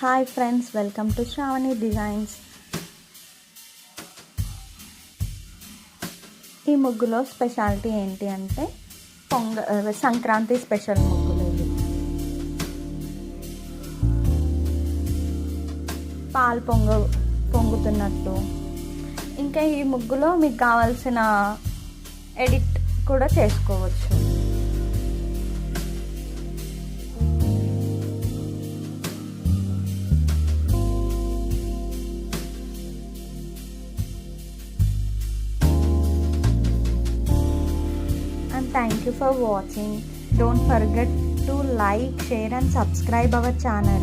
Hi friends, welcome to Shravani designs. ఈ ముగ్గులో speciality ఏంటి అంటే సంక్రాంతి స్పెషల్ ముగ్గులు ఇవి. పాలు పొంగుతున్నట్టు. ఇంకా ఈ ముగ్గులో మీకు కావాల్సిన ఎడిట్ కూడా చేసుకోవచ్చు. And thank you for watching. Don't forget to like, share and subscribe our channel.